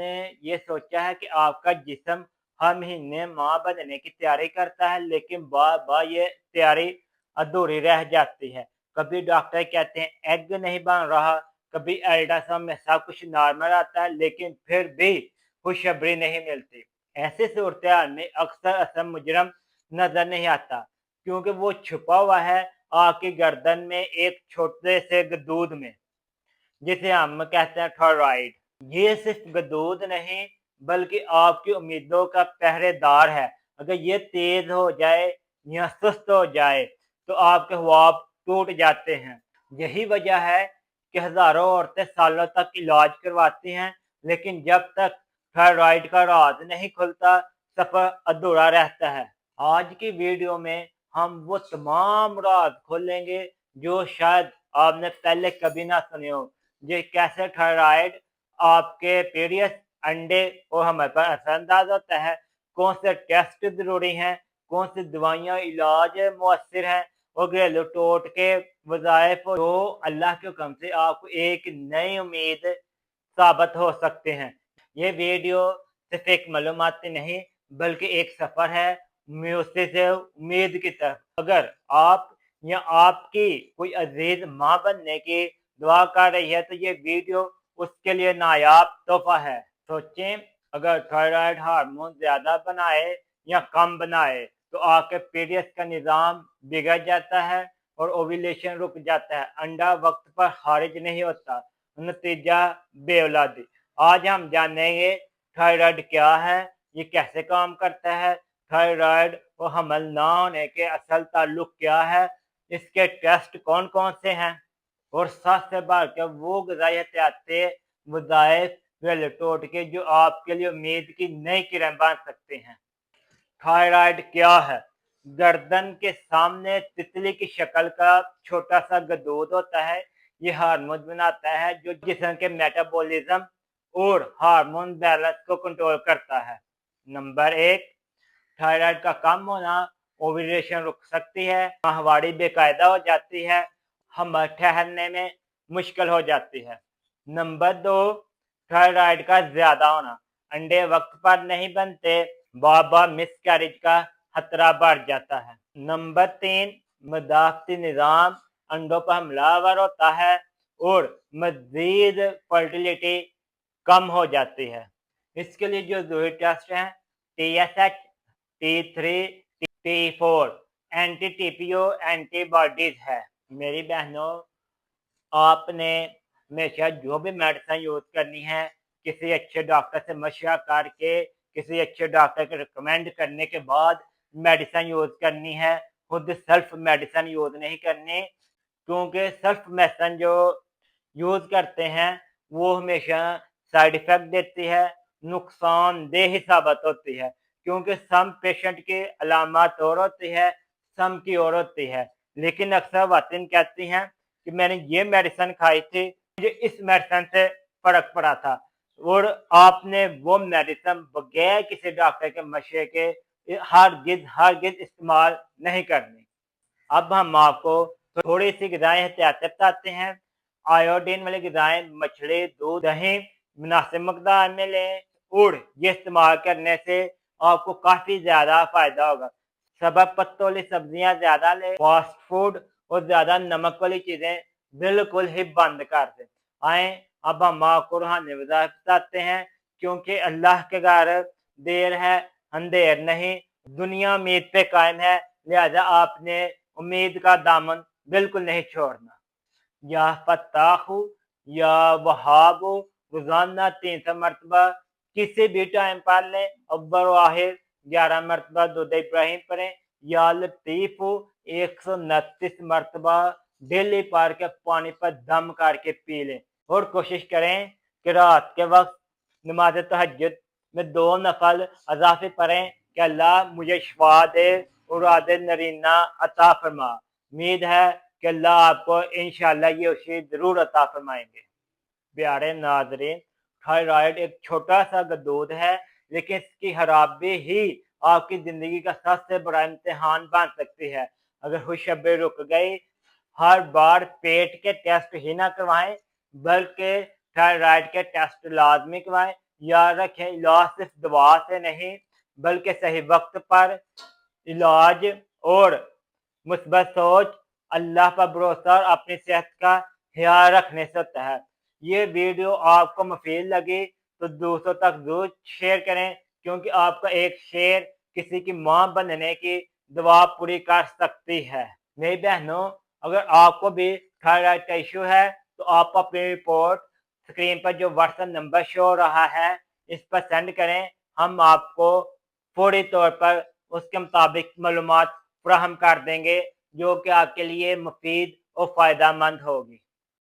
आपने ये सोचा है कि आपका जिस्म हर महीने माँ बनने की तैयारी करता है, लेकिन बार बार ये तैयारी अधूरी रह जाती है। कभी डॉक्टर कहते हैं एग नहीं बन रहा, कभी अल्ट्रासाउंड में सब कुछ नॉर्मल आता है, लेकिन फिर भी खुशखबरी नहीं मिलती। ऐसी सूरत हाल में अक्सर असल मुजरम नजर नहीं आता, क्योंकि वो छुपा हुआ है आपकी गर्दन में एक छोटे से गदूद में, जिसे हम कहते हैं थायराइड। ये सिर्फ गदूद नहीं, बल्कि आपकी उम्मीदों का पहरेदार है। अगर ये तेज हो जाए या सुस्त हो जाए तो आपके ख्वाब टूट जाते हैं। यही वजह है कि हजारों औरतें सालों तक इलाज करवाती हैं, लेकिन जब तक थायराइड का राज नहीं खुलता, सफर अधूरा रहता है। आज की वीडियो में हम वो तमाम राज खोलेंगे जो शायद आपने पहले कभी ना सुने हो। ये कैसे थायराइड आपके पीरियड्स, अंडे और हमारे पर असरअंदाज होता है, कौन से टेस्ट जरूरी हैं, कौन सी दवाइयाँ इलाज मुअस्सिर हैं, और घरेलू टोटके वज़ाइफ जो अल्लाह के हुक्म से आपको एक नई उम्मीद साबित हो सकते हैं। ये वीडियो सिर्फ एक मालूमाती नहीं, बल्कि एक सफ़र है मुझसे से उम्मीद की तरफ। अगर आप या आपकी कोई अजीज माँ बनने की दुआ कर रही है तो ये वीडियो उसके लिए नायाब तोहफा है। सोचें, अगर थायराइड हार्मोन ज्यादा बनाए या कम बनाए तो आपके पीरियड्स का निज़ाम बिगड़ जाता है और ओव्यूलेशन रुक जाता है, अंडा वक्त पर खारिज नहीं होता, नतीजा बेऔलादी। आज हम जानेंगे थायराइड क्या है, ये कैसे काम करता है, थायराइड और हमल ना होने के असल ताल्लुक क्या है, इसके टेस्ट कौन कौन से हैं, और साथ से बढ़ के वो ग़िज़ाई एहतियाती वज़ाइफ टोटके जो आपके लिए उम्मीद की नई किरण बन सकते हैं। थायराइड क्या है? गर्दन के सामने तितली की शक्ल का छोटा सा गदूद होता है। ये हार्मोन बनाता है जो जिस्म के मेटाबॉलिज्म और हार्मोन बैलेंस को कंट्रोल करता है। नंबर 1, थायराइड का कम होना, ओव्यूलेशन रुक सकती है, माहवारी बेकायदा हो जाती है, हम ठहरने में मुश्किल हो जाती है। नंबर 2, थायराइड का ज्यादा होना, अंडे वक्त पर नहीं बनते, बार बार मिसकैरेज का खतरा बढ़ जाता है। नंबर 3, मदाफती निज़ाम अंडों पर हमलावर होता है और मजीद फर्टिलिटी कम हो जाती है। इसके लिए जो जरूरी टेस्ट हैं TSH, T3, T4, anti TPO antibodies है। मेरी बहनों, आपने हमेशा जो भी मेडिसिन यूज करनी है किसी अच्छे डॉक्टर से मशवरा करके, किसी अच्छे डॉक्टर के रिकमेंड करने के बाद मेडिसिन यूज करनी है। खुद सेल्फ मेडिसिन यूज नहीं करनी, क्योंकि सेल्फ मेडिसिन जो यूज करते हैं वो हमेशा साइड इफेक्ट देती है, नुकसानदेह साबित होती है, क्योंकि सम पेशेंट की अलामत और होती है, सम की और होती है। लेकिन अक्सर वातिन कहती हैं कि मैंने ये मेडिसिन खाई थी, मुझे इस मेडिसिन से फर्क पड़ा था, और आपने वो मेडिसिन बगैर किसी डॉक्टर के मशवरे के हरगिज इस्तेमाल नहीं करनी। अब हम आपको थोड़ी सी ग़िज़ाएँ एहतियात बताते हैं। आयोडीन वाली ग़िज़ाएँ मछली, दूध, दही मुनासिब मकदार में लें, और ये इस्तेमाल करने से आपको काफ़ी ज़्यादा फ़ायदा होगा। सबब पत्तों वाली सब्जियाँ ज़्यादा लें, फास्ट फूड और ज़्यादा नमक वाली चीज़ें बिल्कुल ही बंद कर दें। आए अब हम आपको रूहानी वज़ाइफ बताते हैं, क्योंकि अल्लाह के घर देर है अंधेर नहीं, दुनिया उम्मीद पे कायम है, लिहाजा आपने उम्मीद का दामन बिल्कुल नहीं छोड़ना। या फत्ताहु या वहाबु रोजाना 300 मरतबा किसी भी टाइम पढ़ लें, अव्वल और आखिर 11 मरतबा दुरूद इब्राहिम पढ़ें। या लतीफु 129 मरतबा डेली पढ़ के पानी पर दम करके पी लें, और कोशिश करें कि रात के वक्त नमाज तहज्जुद में 2 नफल अज़ाफ़ी पढ़ें कि अल्लाह मुझे शिफा दे और आदे नरीना अता फरमा। उम्मीद है कि अल्लाह आपको इंशाअल्लाह ये उसी जरूर अता फरमाएंगे। प्यारे नाज़रीन, थायराइड एक छोटा सा गदूद है, लेकिन इसकी खराबी ही आपकी जिंदगी का सबसे बड़ा इम्तिहान बन सकती है। अगर खुशखबरी रुक गई, हर बार पेट के टेस्ट ही ना करवाएं, बल्कि थायराइड के टेस्ट लाजमी करवाएं। याद रखें, इलाज सिर्फ दवा से नहीं बल्कि सही वक्त पर इलाज और मुस्बत सोच, अल्लाह पर भरोसा और अपनी सेहत का ख्याल रखने से होता है। ये वीडियो आपको मुफीद लगी तो दूसरों तक जरूर शेयर करें, क्योंकि आपका एक शेयर किसी की मां बनने की दुआ पूरी कर सकती है। मेरी बहनों, अगर आपको भी थायराइड का इशू है तो आप अपनी रिपोर्ट स्क्रीन पर जो व्हाट्सएप नंबर शो हो रहा है इस पर सेंड करें। हम आपको फौरी तौर पर उसके मुताबिक मालूमात फराहम कर देंगे जो कि आपके लिए मुफीद और फ़ायदेमंद होगी।